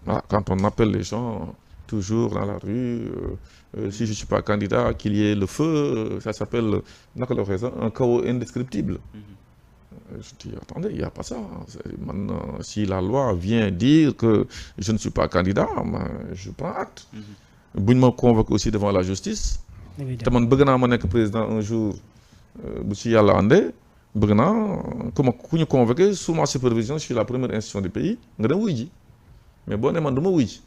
Voilà, quand on appelle les gens toujours dans la rue, si je ne suis pas candidat, qu'il y ait le feu, ça s'appelle un chaos indescriptible. Je dis, attendez, il n'y a pas ça. Maintenant, si la loi vient dire que je ne suis pas candidat, je prends acte. Si me convoque aussi devant la justice, te man bëgg naa ma nekk président un jour bu ci yàlla àndee bëgg naa ku ñu convoqué sous ma supervision je suis la première institution du pays nga dem wuy ji mais boo ne man du ma wuy ji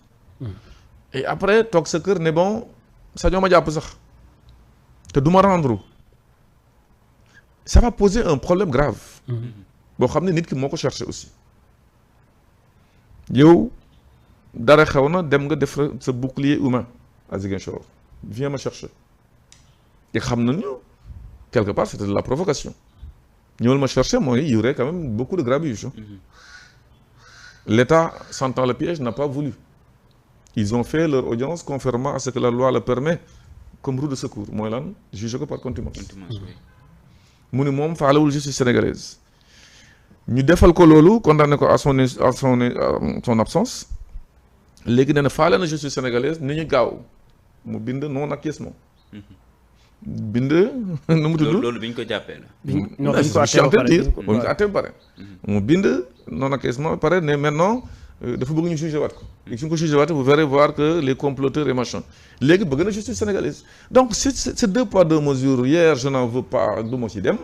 et après toog sa kër ne bon sañoo ma jàpp sax te du ma rendre ça va poser un problème grave boo xam ne nit ki moo ko cherché aussi yow dara xew na dem nga def sa bouclier humain à Ziguinchor viens me chercher et xam nañu quelque part c'était de la provocation ñëwal ma chercher mooy il y aurait quand même beaucoup de grabuge. L'État, sentant le piège, n'a pas voulu. Ils ont fait leur audience conformément à ce que la loi le permet comme roue de secours mooy lan juge ko par contumace. mu ni moom faalewul justice sénégalaise ñu defal ko loolu condamné ko à son absence léegi nee na faale na justice sénégalaise ni ñu gaaw mu bind non acquiescement bind nu mu tudd loolu bi ñu ko jàppee la. non dañ ko àtte ba pare mu bind non acquiescement ba pare ne maintenant dafa bëgg ñu jugé waat ko léegi suñ ko jugé waat vous verrez voir que les comploteurs et machin léegi bëgg na justice sénégalaise donc c'est deux poids deux mesures hier je n'en veux pas du ma ci dem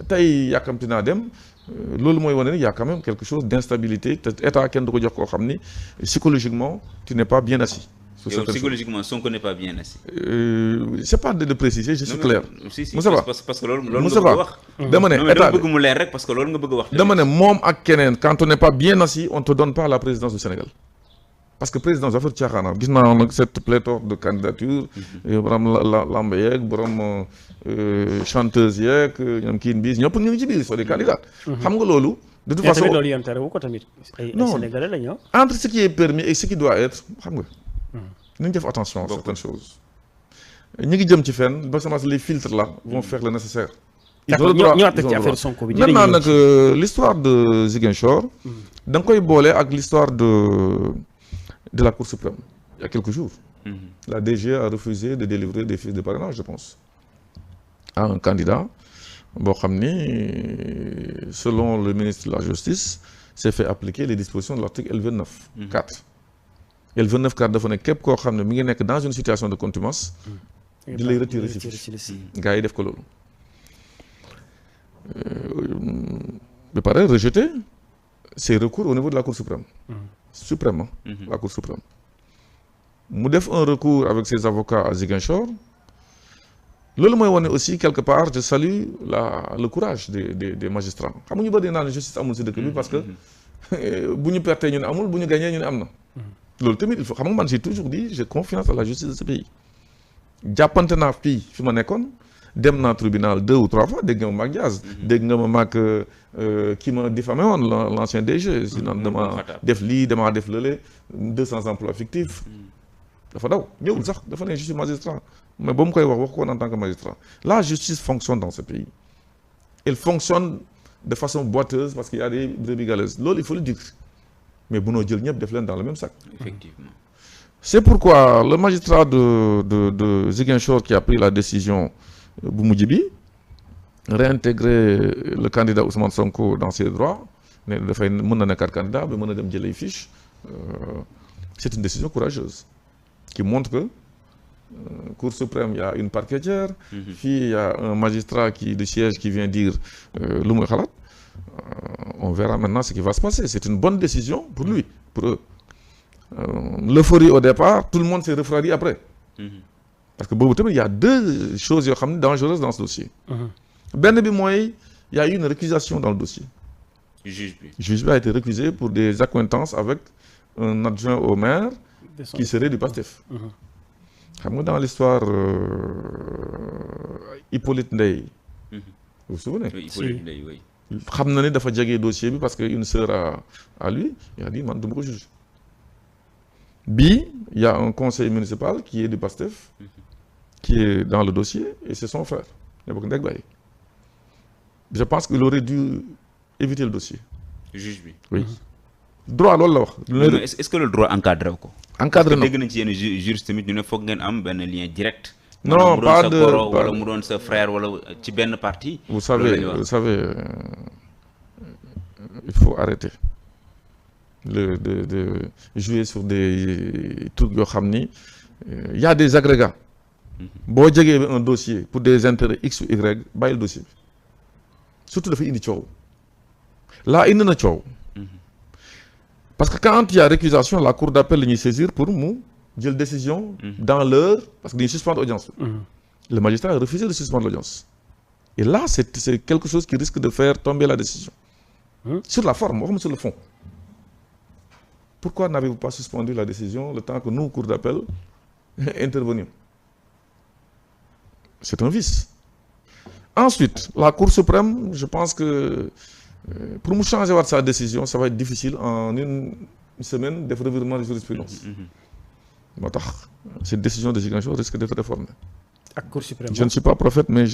tey yàkkamti naa dem loolu mooy wane ni y a quand même quelque chose d'instabilité te état kenn du ko jox koo xam ni psychologiquement tu n'es pas bien assis. Yow, psychologiquement Sonko n'est pas bien assis. C'est pas de préciser, je suis clair. Si Moussa Ba parce que loolu nga bëgg wax. dama ne état bëgg mu leer rek parce que loolu nga bëgg wax. dama ne moom ak keneen quand on n'est pas bien assis on te donne pas la présidence du Sénégal parce que présidence affaire caaxaana gis naa nag cette pléthore de candidatures borom lamb yeeg borom chanteuse yeeg ñoom kiin biis ñëpp ñu ngi ci biir sont des candidats. xam nga loolu. de toute façon loolu yéen tere wu ko tamit. ay Sénégalais la ñu. entre ce qui est permis et ce qui doit être xam nga. nañu def attention à certaines choses. ñi ngi jëm ci fenn ba semence les filtres là vont faire le nécessaire. Maintenant nag l'histoire de Ziguinchor. da nga koy boole ak l'histoire de la Cour suprême il y a quelques jours. La DG a refusé de délivrer des fiches de parrainage je pense à un candidat boo xam ni selon le ministre de la Justice s'est fait appliquer les dispositions de l'article L29 4. L29 4 dafa ne képp koo xam ne mi ngi nekk dans une situation de contumace di lay retirer ci fiche gars yi def ko loolu ba pare rejeter ses recours au niveau de la Cour suprême la Cour suprême mu def un recours avec ses avocats à Ziguinchor loolu mooy wane aussi quelque part je salue le courage des magistrats xam nga ñu bëri naan justice amul ci dëkk bi parce que bu ñu pertee ñu ne amul bu ñu gañee ñu ne am na loolu tamit il faut xam nga man j'ai toujours dit j'ai confiance à la justice de ce pays jàppante naa fii fi ma nekkoon dem naa tribunal 2 ou 3 fois dégg nga ma maag Diaz dégg nga ma maag ki ma diffamé woon l'ancien DG si naan dama def lii damaa def lële 200 emplois fictifs dafa daw ñëwul sax dafa ne je suis magistrat mais ba mu koy wax ko en tant que magistrat la justice fonctionne dans ce pays elle fonctionne de façon boiteuse parce qu'il y a des brebis galeuses loolu il faut le dire mais bunoo jël ñëpp def leen dans le même sac. Effectivement. C'est pourquoi le magistrat de Ziguinchor qui a pris la décision bu mujj bi réintégrer le candidat Ousmane Sonko dans ses droits ne dafay mën na nekkaat candidat ba mën a dem jëlee fiche c'est une décision courageuse qui montre que Cour suprême il y a une parquetière fii il y a un magistrat de siège qui vient dire lu muy xalaat on verra maintenant ce qui va se passer c'est une bonne décision pour lui pour eux l'euphorie au départ tout le monde s'est refroidi après parce que boobu tamit il y a deux choses yoo xam ne dangereuses dans ce dossier benn bi mooy il y a eu une récusation dans le dossier juge bi a été récusé pour des accointances avec un adjoint au maire qui serait du PASTEF xam nga dans l'histoire Hippolyte Ndeye vous vous souvenez Hippolyte Ndeye oui xam na ni dafa jege dossier bi parce que une sœur à lui il a dit man du ma ko juge bii il y a un conseil municipal qui est du PASTEF qui est dans le dossier et c'est son frère ñoo bokk ndeg bàyyi je pense qu'il aurait dû éviter le dossier juge bi oui droit loolu la wax. mais est-ce que le droit encadré ko. encadré na dégg nañ ci yenn juriste tamit ñu ne foog ngeen am benn lien direct. non pas de wala mu doon sa frère wala ci benn parti. vous savez il faut arrêter de jouer sur des trucs yoo xam ni y a des agrégats. boo jegee un dossier pour des intérêts X ou Y bàyyil dossier bi surtout dafa indi coow là indi na coow. parce que quand il y a récusation la cour d'appel la ñuy saisir pour mu jël décision. dans l'heure parce que dañuy suspendre audience bi. Le magistrat a refusé de suspendre l'audience. Et là c'est quelque chose qui risque de faire tomber la décision. Sur la forme waxuma sur le fond. Pourquoi n'avez-vous pas suspendu la décision le temps que nous cour d'appel intervenions? C'est un vice. Ensuite, la Cour suprême, je pense que pour mu changer waat sa décision, ça va être difficile en une semaine def revirement de jurisprudence. moo tax cette décision de Ziguinchor risque d'être réformée. ak Cour suprême. Je ne suis pas prophète mais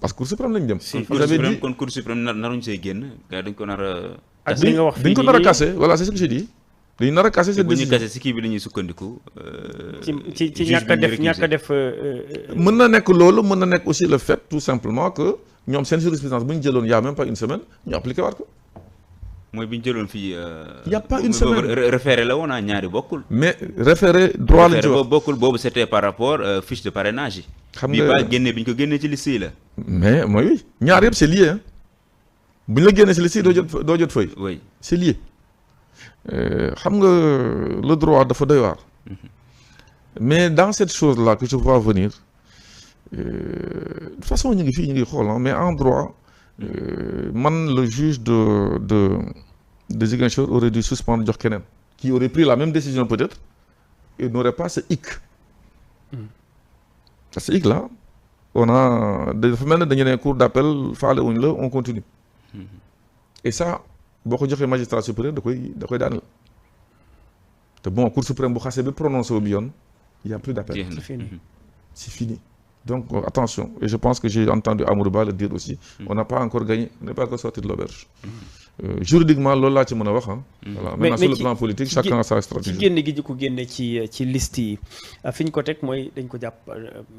parce que Cour suprême lañu jëm. Cour suprême kon Cour suprême naruñ see génn gars dañ ko nar a. ak li nga wax dañ ko nar a casser voilà c'est ce que j'ai dit. dañu nar a casser cette décision bu ñu casser si kii bi la ñuy sukkandiku. ci ñàkk a def mën na nekk loolu mën na nekk aussi le fait tout simplement que ñoom seen jurisprudence bu ñu jëloon y a même pas une semaine ñu appliqué waat ko. mooy bi ñu jëloon fii. y a pas une semaine référé la woon ñaari bokkul. mais référé droit la ñu wax bokkul boobu c'était par rapport fiche de parrainage yi. xam bii ba génne bi ñu ko génnee ci liste yi la. mais mooy oui ñaar yëpp c'est lié hein bu ñu la génnee ci liste yi doo jot feuille. oui c'est lié. xam nga le droit dafa doy waar. mais dans cette chose là que je vois venir de toute façon ñu ngi fii ñu ngi xool mais en droit man le juge de Ziguinchor aurait dû suspendre jox keneen qui aurait pris la même décision peut-être et n'aurait pas ce hic. ce hic là on a dafa mel ne dañu ne cour d'appel faale wuñ la on continue. et ça. boo ko joxee magistrat supérieur da koy daaneel te bon cour suprême bu xasee ba prononcé wu bi yoon il y a plus d'appel. C'est fini donc attention et je pense que j'ai entendu Amadou Ba le dire aussi. On n'a pas encore gagné on n'est pas encore sorti de l'auberge. Juridiquement loolu laa ci mën a wax voilà maintenant sur le plan politique chacun a sa stratégie. ci génne gi ñu ko génne ci liste yi fi ñu ko teg mooy dañ ko jàpp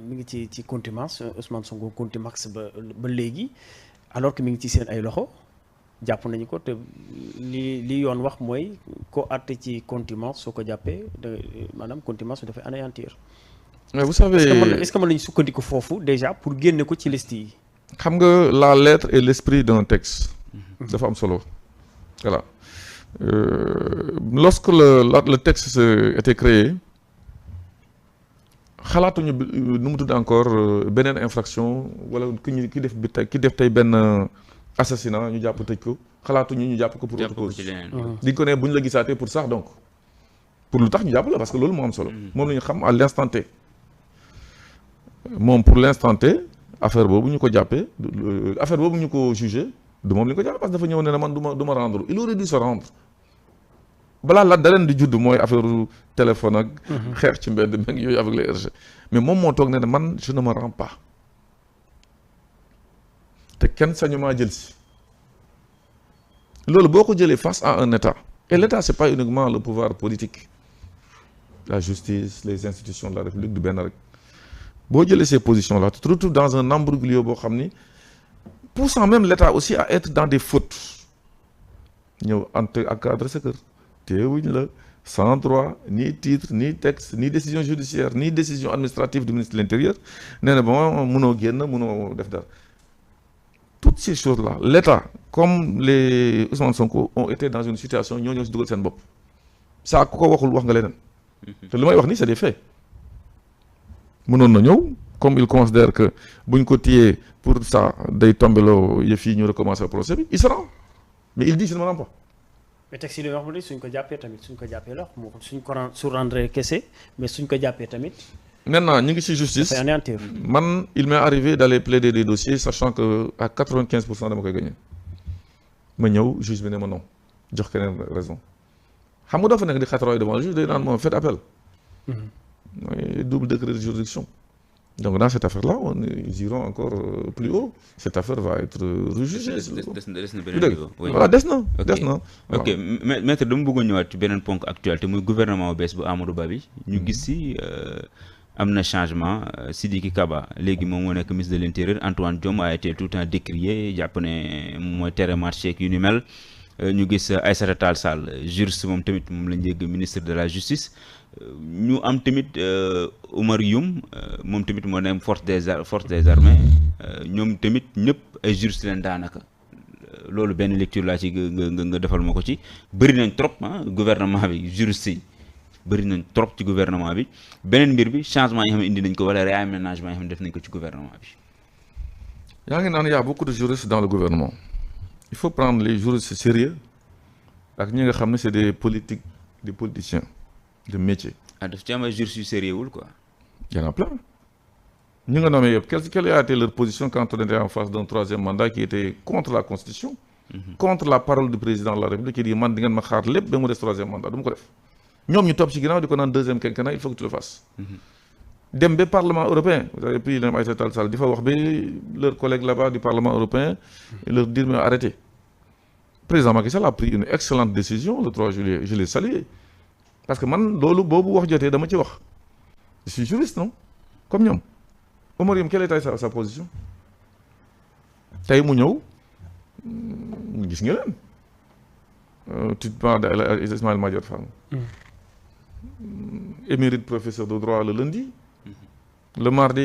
mi ngi ci contumace Ousmane Sonko contumace ba léegi alors que mi ngi ci seen ay loxo. jàpp nañu ko te li yoon wax mooy ko àtte ci contumace soo ko jàppee maanaam contumace su dafay anéantir. mais vous savez est-ce que mën nañu sukkandiku foofu déjà pour génne ko ci liste yi. xam nga la lettre et l'esprit d'un texte. dafa am solo. voilà lorsque le texte était créé xalaatuñu nu mu tudd encore beneen infraction wala ki def tey benn. assassinat ñu jàpp tëj ko xalaatuñu ñu jàpp ko pour autre cause di ko ne bu ñu la gisaatee pour sax donc pour lu tax ñu jàpp la parce que loolu moo am solo moom la ñu xam à l'instant T moom pour l'instant T affaire boobu ñu ko jàppee affaire boobu ñu ko jugé du moom la ñu ko jàppee parce que dafa ñëw ne man du ma rendre il aurait dû se rendre balaa la da leen di judd mooy affaire téléphone ak xeex ci mbedd meg yooyu avec les RG mais moom moo toog ne man je ne me rends pas te kenn sañu maa jël si loolu boo ko jëlee face à un état et l'état c'est pas uniquement le pouvoir politique la justice les institutions de la République du benn rek boo jëlee ces positions là tu te retrouves dans un imbroglio boo xam ni poussant même l'état aussi à être dans des fautes ñëw encadrer sa kër teewuñ la sans droit ni titre ni texte ni décision judiciaire ni décision administrative du ministre de l'Intérieur nee na bon mënoo génn mënoo def dara. Toutes ces choses-là, l'État, comme les Ousmane Sonko, ont été dans une situation ñoo si dugal seen bopp saa ku ko waxul wax nga leneen. te li may wax nii c'est des faits. mënoon na ñëw comme il considère que buñ ko téyee pour ça day tombeloo yëf yi ñu recommencer procès bi il se rend mais il dit je ne me rends pas. mais texte yi li wax mu ne suñ ko jàppee la moo suñ ko su rendre kese mais suñ ko jàppee tamit. Maintenant ñu ngi ci justice man il m'est arrivé d'aller plaider des dossiers sachant que à 95% dama koy gagner ma ñëw juge bi ne ma non jox keneen raison xam nga doo fa nekk di xatarooy devant le juge day naan moom faites appel. mooy double degré de juridiction Donc dans cette affaire-là, ils iront encore plus haut. Cette affaire va être rejugée. Voilà, des na. ok maître dama bëggoon ñëwaat ci beneen ponk actualité muy gouvernement bees bu Amadou Ba bi ñu gis si am na changement Sidiki Kaba léegi moom moo nekk ministre de l'Intérieur. Antoine Diome a été tout le temps décrié jàpp ne mooy tere marché ak yu ni mel ñu gis Aïssata Tall Sall juriste moom tamit moom lañ jégg ministre de la justice ñu am tamit Oumar Youm moom tamit moo nekk force des armées ñoom tamit ñëpp ay juristes leen daanaka loolu benn lecture laa ci nga defal ma ko ci bëri nañ trop gouvernement bi juristes yi bëri nañ trop ci gouvernement bi beneen mbir bi changement yi xam ne indi nañ ko wala réaménagement yi xam ne def nañ ko ci gouvernement bi. yaa ngi naan y a beaucoup de juristes dans le gouvernement il faut prendre les juristes sérieux ak ñi nga xam ne c'est des politiciens de métier. ah daf ci am ay juristes yu sérieux wul quoi. Il y en a plein. Ñi nga nommé yëpp quelle a été leur position quand on était en face d'un troisième mandat qui était contre la Constitution, contre la parole du président de la République qui dit man di ngeen ma xaar lépp ba mu des troisième mandat du ma ko def. ñoom ñu topp ci ginnaaw di ko naan deuxième quinquennat il faut que tu le fasses. dem ba Parlement européen vous avez pris leen Aïssata Tall Sall di fa wax ba leurs collègues là-bas du Parlement européen et leur dire mais arrêtez. Le président Macky Sall a pris une excellente décision le 3 juillet je l'ai salué parce que man loolu boobu wax jotee dama ci wax. Je suis juriste, non? Comme ñoom. Oumar Youm, quelle était sa position? tey mu ñëw gis nga leen. Tu parles d'Ismaïla Madior Fall. Émérite professeur de droit le lundi. Le mardi